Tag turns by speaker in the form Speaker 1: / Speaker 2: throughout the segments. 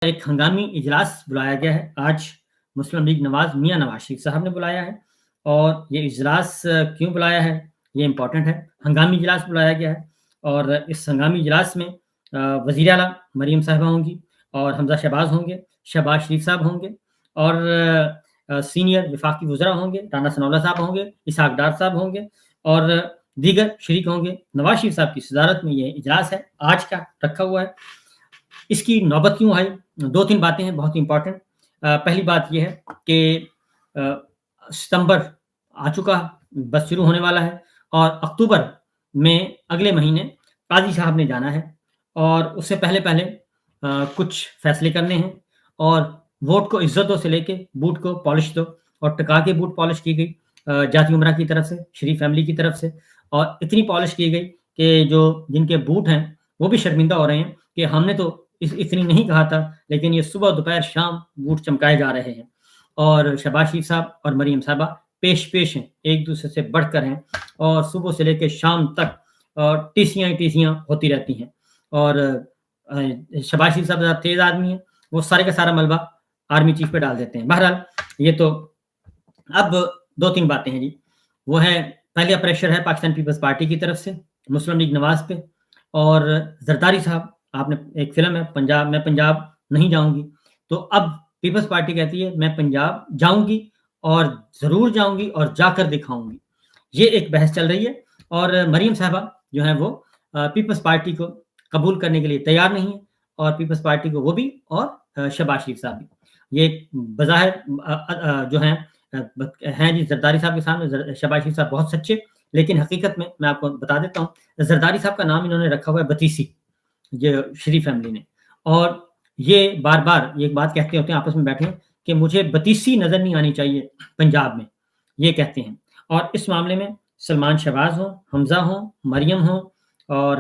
Speaker 1: ایک ہنگامی اجلاس بلایا گیا ہے آج مسلم لیگ نواز میاں نواز شریف صاحب نے بلایا ہے، اور یہ اجلاس کیوں بلایا ہے یہ امپورٹنٹ ہے۔ ہنگامی اجلاس بلایا گیا ہے اور اس ہنگامی اجلاس میں وزیر اعلیٰ مریم صاحبہ ہوں گی، اور حمزہ شہباز ہوں گے، شہباز شریف صاحب ہوں گے، اور سینئر وفاقی وزراء ہوں گے، رانا ثناء اللہ صاحب ہوں گے، اسحاق ڈار صاحب ہوں گے، اور دیگر شریک ہوں گے۔ نواز شریف صاحب کی صدارت میں یہ اجلاس ہے آج کا رکھا ہوا ہے۔ اس کی نوبت کیوں آئی؟ دو تین باتیں ہیں بہت امپورٹنٹ۔ پہلی بات یہ ہے کہ ستمبر آ چکا، بس شروع ہونے والا ہے، اور اکتوبر میں اگلے مہینے قاضی صاحب نے جانا ہے، اور اس سے پہلے کچھ فیصلے کرنے ہیں، اور ووٹ کو عزت دو سے لے کے بوٹ کو پالش دو، اور ٹکا کے بوٹ پالش کی گئی جاتی عمرہ کی طرف سے، شریف فیملی کی طرف سے، اور اتنی پالش کی گئی کہ جن کے بوٹ ہیں وہ بھی شرمندہ ہو رہے ہیں کہ ہم نے تو اتنی نہیں کہا تھا، لیکن یہ صبح دوپہر شام بوٹ چمکائے جا رہے ہیں۔ اور شہباز شریف صاحب اور مریم صاحبہ پیش ہیں، ایک دوسرے سے بڑھ کر ہیں، اور صبح سے لے کے شام تک ٹیسیاں ہوتی رہتی ہیں۔ اور شہباز شریف صاحب زیادہ تیز آدمی ہیں، وہ سارے کا سارا ملبہ آرمی چیف پہ ڈال دیتے ہیں۔ بہرحال یہ تو اب دو تین باتیں ہیں جی، وہ ہے پہلے پریشر ہے پاکستان پیپلز پارٹی کی طرف سے مسلم لیگ نواز پہ، اور زرداری صاحب، آپ نے ایک فلم ہے میں پنجاب نہیں جاؤں گی، تو اب پیپلز پارٹی کہتی ہے میں پنجاب جاؤں گی، اور ضرور جاؤں گی، اور جا کر دکھاؤں گی۔ یہ ایک بحث چل رہی ہے، اور مریم صاحبہ جو ہیں وہ پیپلز پارٹی کو قبول کرنے کے لیے تیار نہیں ہے، اور پیپلز پارٹی کو وہ بھی، اور شہباز شریف صاحب بھی۔ یہ بظاہر جو ہیں جی زرداری صاحب کے سامنے شہباز شریف صاحب بہت سچے، لیکن حقیقت میں آپ کو بتا دیتا ہوں، زرداری صاحب کا نام انہوں نے رکھا ہوا ہے بتیسی، جو شریف فیملی نے، اور یہ بار بار یہ ایک بات کہتے ہوتے ہیں آپس میں بیٹھے ہیں کہ مجھے بتیسی نظر نہیں آنی چاہیے پنجاب میں، یہ کہتے ہیں۔ اور اس معاملے میں سلمان شہباز ہوں، حمزہ ہوں، مریم ہوں، اور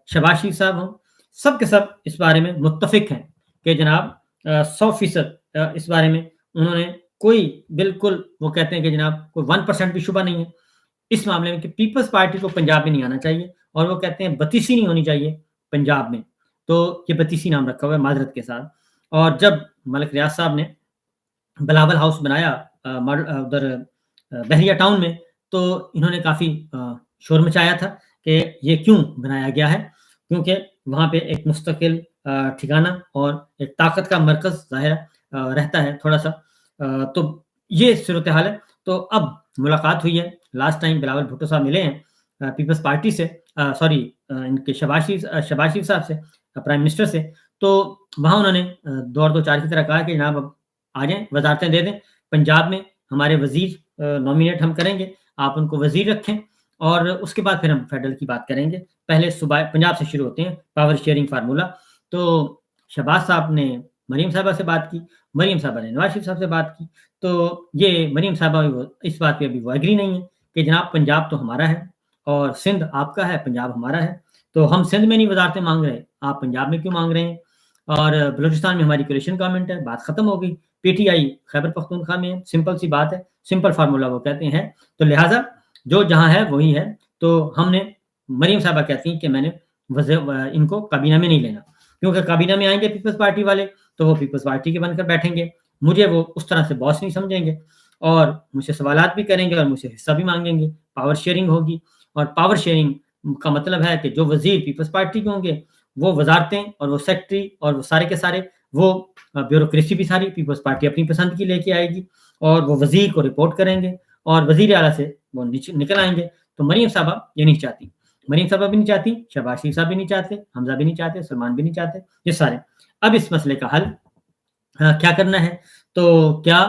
Speaker 1: شہباز شریف صاحب ہوں، سب کے سب اس بارے میں متفق ہیں کہ جناب 100% اس بارے میں انہوں نے کوئی بالکل، وہ کہتے ہیں کہ جناب کوئی 1% بھی شبہ نہیں ہے اس معاملے میں کہ پیپلز پارٹی کو پنجاب میں نہیں آنا چاہیے، اور وہ کہتے ہیں بتیسی نہیں ہونی چاہیے پنجاب میں۔ تو یہ بتیسی نام رکھا ہوا ہے معذرت کے ساتھ۔ اور جب ملک ریاض صاحب نے بلاول ہاؤس بنایا ادھر بحریہ ٹاؤن میں، تو انہوں نے کافی شور مچایا تھا کہ یہ کیوں بنایا گیا ہے، کیونکہ وہاں پہ ایک مستقل ٹھکانہ اور ایک طاقت کا مرکز ظاہر رہتا ہے تھوڑا سا، تو یہ صورتحال ہے۔ تو اب ملاقات ہوئی ہے، لاسٹ ٹائم بلاول بھٹو صاحب ملے ہیں پیپلز پارٹی سے، سوری ان کے شہباز شریف صاحب سے، پرائم منسٹر سے، تو وہاں انہوں نے دو چار کی طرح کہا کہ جناب اب آ جائیں، وزارتیں دے دیں، پنجاب میں ہمارے وزیر نامینیٹ ہم کریں گے، آپ ان کو وزیر رکھیں، اور اس کے بعد پھر ہم فیڈرل کی بات کریں گے۔ پہلے صوبہ پنجاب سے شروع ہوتے ہیں، پاور شیئرنگ فارمولہ۔ تو شہباز صاحب نے مریم صاحبہ سے بات کی، مریم صاحبہ نے نواز شریف صاحب سے بات کی، تو یہ مریم صاحبہ اس بات پہ ابھی وہ ایگری نہیں ہے کہ جناب پنجاب تو ہمارا ہے، اور سندھ آپ کا ہے، پنجاب ہمارا ہے، تو ہم سندھ میں نہیں وزارتیں مانگ رہے، آپ پنجاب میں کیوں مانگ رہے ہیں؟ اور بلوچستان میں ہماری کولیشن گورنمنٹ ہے، بات ختم ہو گئی، P T I Khyber Pakhtunkhwa میں ہے، سمپل سی بات ہے، سمپل فارمولہ وہ کہتے ہیں، تو لہٰذا جو جہاں ہے وہی ہے۔ تو ہم نے، مریم صاحبہ کہتی ہیں کہ میں نے ان کو کابینہ میں نہیں لینا، کیونکہ کابینہ میں آئیں گے پیپلز پارٹی والے تو وہ پیپلز پارٹی کے بن کر بیٹھیں گے، مجھے وہ اس طرح سے باس نہیں سمجھیں گے، اور مجھ سے سوالات بھی کریں گے، اور مجھ سے حصہ بھی مانگیں گے، پاور شیئرنگ ہوگی۔ اور پاور شیئرنگ کا مطلب ہے کہ جو وزیر پیپلز پارٹی کے ہوں گے وہ وزارتیں اور وہ سیکٹری اور وہ سارے کے سارے، وہ بیوروکریسی بھی ساری پیپلز پارٹی اپنی پسند کی لے کے آئے گی، اور وہ وزیر کو رپورٹ کریں گے، اور وزیر اعلیٰ سے وہ نکل آئیں گے۔ تو مریم صاحبہ یہ نہیں چاہتی، مریم صاحبہ بھی نہیں چاہتی، شہباز شریف صاحب بھی نہیں چاہتے، حمزہ بھی نہیں چاہتے، سلمان بھی نہیں چاہتے، یہ سارے۔ اب اس مسئلے کا حل کیا کرنا ہے؟ تو کیا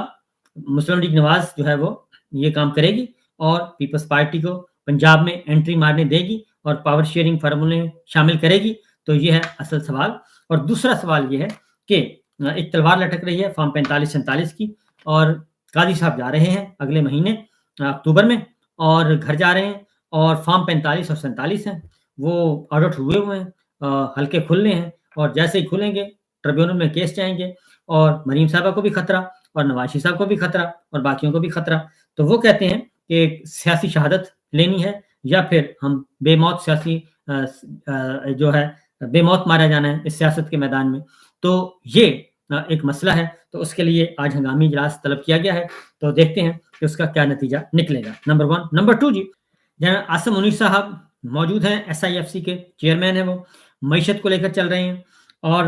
Speaker 1: مسلم لیگ نواز جو ہے وہ یہ کام کرے گی اور پیپلز پارٹی کو پنجاب میں انٹری مارنے دے گی اور پاور شیئرنگ فارمولے میں شامل کرے گی؟ تو یہ ہے اصل سوال۔ اور دوسرا سوال یہ ہے کہ ایک تلوار لٹک رہی ہے فارم 45-47 کی، اور قاضی صاحب جا رہے ہیں اگلے مہینے اکتوبر میں، اور گھر جا رہے ہیں، اور فارم 45 اور 47 ہیں وہ آڈٹ ہوئے ہیں، ہلکے کھلنے ہیں، اور جیسے ہی کھلیں گے ٹریبیونل میں کیس جائیں گے، اور مریم صاحبہ کو بھی خطرہ، اور نواز شریف صاحب کو بھی خطرہ، اور باقیوں کو بھی خطرہ۔ تو وہ کہتے ہیں کہ سیاسی شہادت لینی ہے، یا پھر ہم بے موت سیاسی جو ہے بے موت مارا جانا ہے اس سیاست کے میدان میں۔ تو یہ ایک مسئلہ ہے، تو اس کے لیے آج ہنگامی اجلاس طلب کیا گیا ہے، تو دیکھتے ہیں کہ اس کا کیا نتیجہ نکلے گا۔ نمبر 1۔ نمبر 2 جی، جنرل عاصم منیر صاحب موجود ہیں، SIFC کے چیئرمین ہیں، وہ معیشت کو لے کر چل رہے ہیں، اور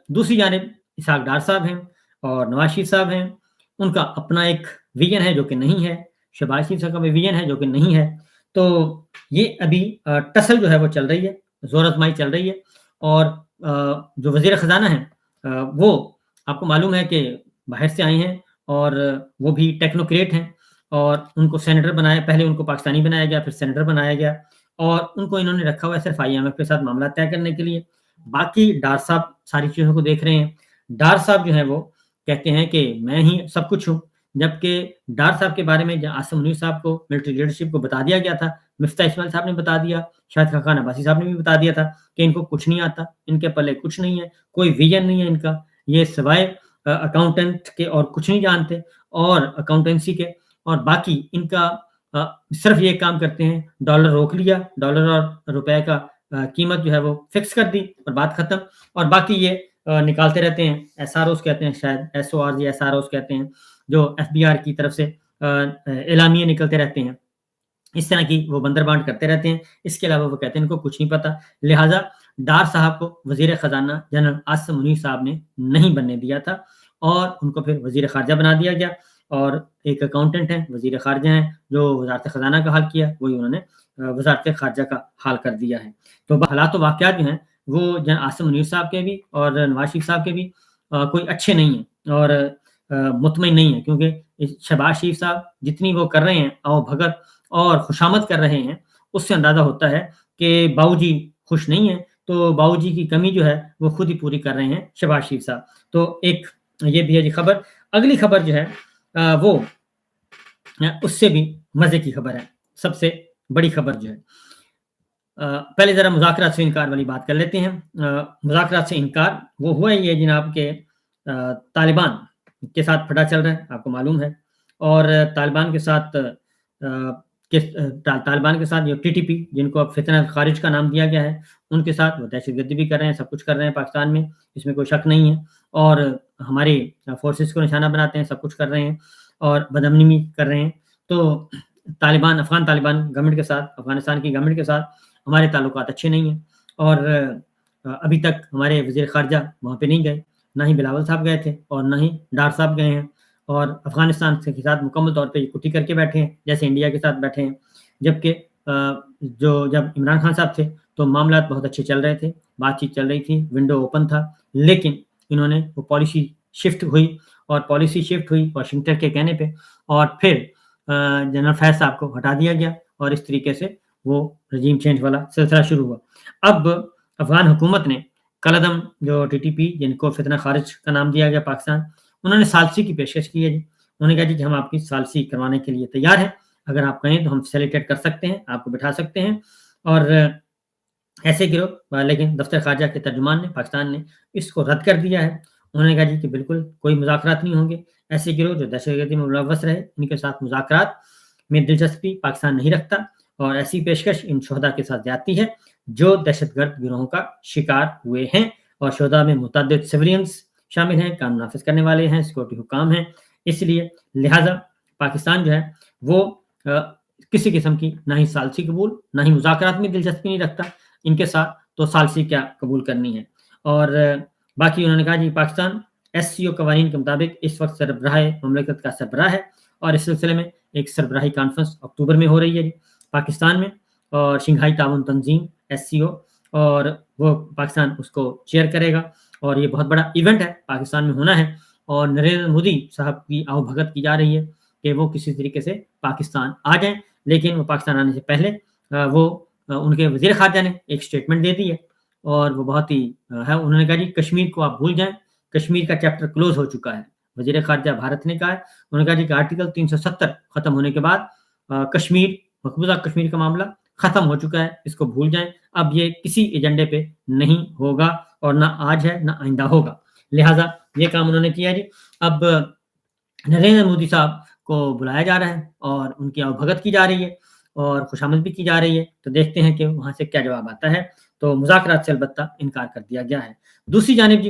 Speaker 1: دوسری جانب اسحاق ڈار صاحب ہیں اور نواز شریف صاحب ہیں، ان کا اپنا ایک ویژن ہے جو کہ نہیں ہے، شہباز شریف صاحب کا بھی ویژن ہے جو کہ نہیں ہے، تو یہ ابھی ٹسل جو ہے وہ چل رہی ہے، زور آزمائی چل رہی ہے، اور جو وزیر خزانہ ہیں وہ آپ کو معلوم ہے کہ باہر سے آئے ہیں، اور وہ بھی ٹیکنوکریٹ ہیں، اور ان کو سینیٹر بنایا، پہلے ان کو پاکستانی بنایا گیا، پھر سینیٹر بنایا گیا، اور ان کو انہوں نے رکھا ہوا ہے صرف IMF کے ساتھ معاملات طے کرنے کے لیے۔ باقی ڈار صاحب ساری چیزوں کو دیکھ رہے ہیں۔ ڈار صاحب جو ہیں وہ کہتے ہیں کہ میں ہی سب کچھ ہوں، جبکہ ڈار صاحب کے بارے میں عاصم منیر صاحب کو ملٹری لیڈرشپ کو بتا دیا گیا تھا، مفتاح اسماعیل صاحب نے بتا دیا، شاہد خاقان عباسی صاحب نے بھی بتا دیا تھا کہ ان کو کچھ نہیں آتا، ان کے پلے کچھ نہیں ہے، کوئی ویژن نہیں ہے ان کا، یہ سوائے اکاؤنٹنٹ کے اور کچھ نہیں جانتے، اور اکاؤنٹنسی کے، اور باقی ان کا صرف یہ کام کرتے ہیں، ڈالر روک لیا، ڈالر اور روپے کا قیمت جو ہے وہ فکس کر دی اور بات ختم، اور باقی یہ نکالتے رہتے ہیں، SROs کہتے ہیں، شاید SORs یا SROs کہتے ہیں، جو FBR کی طرف سے اعلامیے نکلتے رہتے ہیں، اس طرح کی وہ بندر بانٹ کرتے رہتے ہیں، اس کے علاوہ وہ کہتے ہیں ان کو کچھ نہیں پتا۔ لہٰذا ڈار صاحب کو وزیر خزانہ جنرل عاصم منیر صاحب نے نہیں بننے دیا تھا، اور ان کو پھر وزیر خارجہ بنا دیا گیا، اور ایک اکاؤنٹنٹ ہیں وزیر خارجہ ہیں جو وزارت خزانہ کا حال کیا، وہی انہوں نے وزارت خارجہ کا حال کر دیا ہے۔ تو حالات و واقعات جو ہیں وہ جنرل عاصم منیر صاحب کے بھی اور نواز شریف صاحب کے بھی کوئی اچھے نہیں ہیں، اور مطمئن نہیں ہیں، کیونکہ شہباز شریف صاحب جتنی وہ کر رہے ہیں آؤ بھگت اور خوشامد کر رہے ہیں، اس سے اندازہ ہوتا ہے کہ باؤ جی خوش نہیں ہیں، تو باؤ جی کی کمی جو ہے وہ خود ہی پوری کر رہے ہیں شہباز شریف صاحب۔ تو ایک یہ بھی ہے جی خبر۔ اگلی خبر جو ہے وہ اس سے بھی مزے کی خبر ہے، سب سے بڑی خبر جو ہے، پہلے ذرا مذاکرات سے انکار والی بات کر لیتے ہیں۔ مذاکرات سے انکار وہ ہوا یہ جناب کہ طالبان کے ساتھ پھٹا چل رہا ہے، آپ کو معلوم ہے، اور طالبان کے ساتھ جو TTP جن کو اب فتنہ خارج کا نام دیا گیا ہے، ان کے ساتھ وہ دہشت گردی بھی کر رہے ہیں، سب کچھ کر رہے ہیں پاکستان میں، اس میں کوئی شک نہیں ہے، اور ہماری فورسز کو نشانہ بناتے ہیں، سب کچھ کر رہے ہیں، اور بدامنی بھی کر رہے ہیں۔ تو افغان طالبان گورنمنٹ کے ساتھ، افغانستان کی گورنمنٹ کے ساتھ ہمارے تعلقات اچھے نہیں ہیں، اور ابھی تک ہمارے وزیر خارجہ وہاں پہ نہیں گئے، نہ ہی بلاول صاحب گئے تھے اور نہ ہی ڈار صاحب گئے ہیں، اور افغانستان کے ساتھ مکمل طور پہ کٹی کر کے بیٹھے ہیں جیسے انڈیا کے ساتھ بیٹھے ہیں، جبکہ جب عمران خان صاحب تھے تو معاملات بہت اچھے چل رہے تھے، بات چیت چل رہی تھی، ونڈو اوپن تھا، لیکن انہوں نے وہ پالیسی شفٹ ہوئی واشنگٹن کے کہنے پہ، اور پھر جنرل فیض صاحب کو ہٹا دیا گیا، اور اس طریقے سے وہ رجیم چینج والا سلسلہ شروع ہوا۔ اب افغان حکومت نے کالعدم جو TTP جن کو فتنہ خارج کا نام دیا گیا پاکستان، انہوں نے ثالثی کی پیشکش کی ہے جی، انہوں نے کہا جی کہ ہم آپ کی ثالثی کروانے کے لیے تیار ہیں، اگر آپ کہیں تو ہم فیسیلیٹیٹ کر سکتے ہیں، آپ کو بٹھا سکتے ہیں، اور ایسے گروہ، لیکن دفتر خارجہ کے ترجمان نے پاکستان نے اس کو رد کر دیا ہے۔ انہوں نے کہا جی کہ بالکل کوئی مذاکرات نہیں ہوں گے، ایسے گروہ جو دہشت گردی میں ملوث رہے ان کے ساتھ مذاکرات میں دلچسپی پاکستان نہیں رکھتا، اور ایسی پیشکش ان شہداء کے ساتھ زیادتی ہے جو دہشت گرد گروہوں کا شکار ہوئے ہیں، اور شہداء میں متعدد سویلینز شامل ہیں، قانون نافذ کرنے والے ہیں، سیکورٹی حکام ہیں، اس لیے لہٰذا پاکستان جو ہے وہ کسی قسم کی نہ ہی ثالثی قبول، نہ ہی مذاکرات میں دلچسپی نہیں رکھتا ان کے ساتھ، تو ثالثی کیا قبول کرنی ہے۔ اور باقی انہوں نے کہا جی پاکستان SCO قوانین کے مطابق اس وقت سربراہ مملکت کا سربراہ ہے، اور اس سلسلے میں ایک سربراہی کانفرنس اکتوبر میں ہو رہی ہے جی پاکستان میں، اور شنگھائی تعاون تنظیم SCO، اور وہ پاکستان اس کو چیئر کرے گا، اور یہ بہت بڑا ایونٹ ہے پاکستان میں ہونا ہے، اور نریندر مودی صاحب کی آؤ بھگت کی جا رہی ہے کہ وہ کسی طریقے سے پاکستان آ جائیں، لیکن وہ پاکستان آنے سے پہلے وہ ان کے وزیر خارجہ نے ایک سٹیٹمنٹ دے دی ہے، اور وہ بہت ہی ہے، انہوں نے کہا جی کشمیر کو آپ بھول جائیں، کشمیر کا چیپٹر کلوز ہو چکا ہے، وزیر خارجہ بھارت نے کہا ہے، انہوں نے کہا جی کہ آرٹیکل 370 ختم ہونے کے بعد کشمیر، مقبوضہ کشمیر کا معاملہ ختم ہو چکا ہے، اس کو بھول جائیں، اب یہ کسی ایجنڈے پہ نہیں ہوگا، اور نہ آج ہے نہ آئندہ ہوگا، لہٰذا یہ کام انہوں نے کیا جی۔ اب نریندر مودی صاحب کو بلایا جا رہا ہے، اور ان کی آؤ بھگت کی جا رہی ہے، اور خوشامد بھی کی جا رہی ہے، تو دیکھتے ہیں کہ وہاں سے کیا جواب آتا ہے۔ تو مذاکرات سے البتہ انکار کر دیا گیا ہے۔ دوسری جانب جی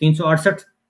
Speaker 1: 368